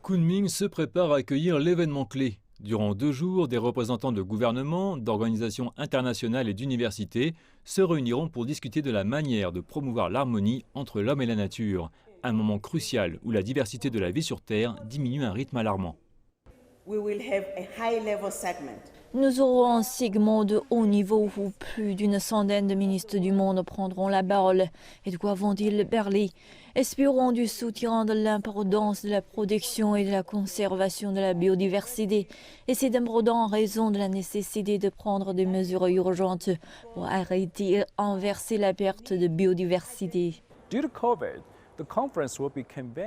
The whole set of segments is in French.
Kunming se prépare à accueillir l'événement clé. Durant 2 jours, des représentants de gouvernements, d'organisations internationales et d'universités se réuniront pour discuter de la manière de promouvoir l'harmonie entre l'homme et la nature, un moment crucial où la diversité de la vie sur Terre diminue à un rythme alarmant. Nous aurons un segment de haut niveau où plus d'une centaine de ministres du monde prendront la parole. Et de quoi vont-ils parler? Espérons du soutien de l'importance de la protection et de la conservation de la biodiversité. Et c'est important en raison de la nécessité de prendre des mesures urgentes pour arrêter et inverser la perte de biodiversité.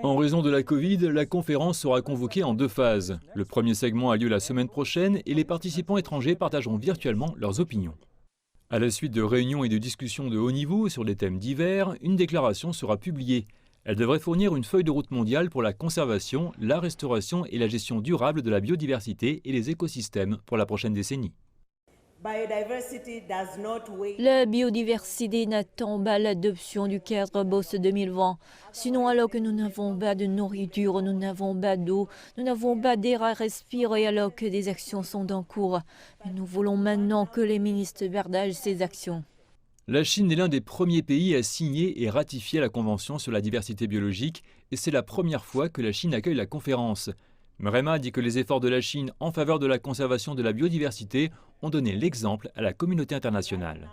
En raison de la Covid, la conférence sera convoquée en 2 phases. Le premier segment a lieu la semaine prochaine et les participants étrangers partageront virtuellement leurs opinions. À la suite de réunions et de discussions de haut niveau sur des thèmes divers, une déclaration sera publiée. Elle devrait fournir une feuille de route mondiale pour la conservation, la restauration et la gestion durable de la biodiversité et les écosystèmes pour la prochaine décennie. La biodiversité n'attend pas l'adoption du cadre Boss 2020. Sinon, alors que nous n'avons pas de nourriture, nous n'avons pas d'eau, nous n'avons pas d'air à respirer alors que des actions sont en cours. Mais nous voulons maintenant que les ministres partagent ces actions. La Chine est l'un des premiers pays à signer et ratifier la Convention sur la diversité biologique et c'est la première fois que la Chine accueille la conférence. Mrema dit que les efforts de la Chine en faveur de la conservation de la biodiversité ont donné l'exemple à la communauté internationale.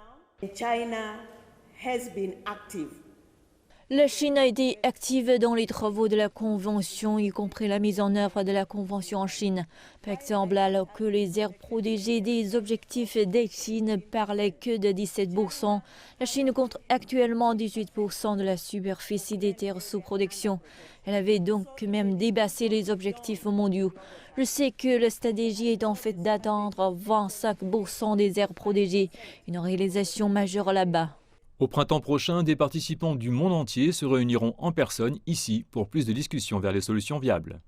La Chine a été active dans les travaux de la Convention, y compris la mise en œuvre de la Convention en Chine. Par exemple, alors que les aires protégées des objectifs des Chines ne parlaient que de 17%, la Chine compte actuellement 18% de la superficie des terres sous protection. Elle avait donc même dépassé les objectifs mondiaux. Je sais que la stratégie est en fait d'atteindre 25% des aires protégées, une réalisation majeure là-bas. Au printemps prochain, des participants du monde entier se réuniront en personne ici pour plus de discussions vers les solutions viables.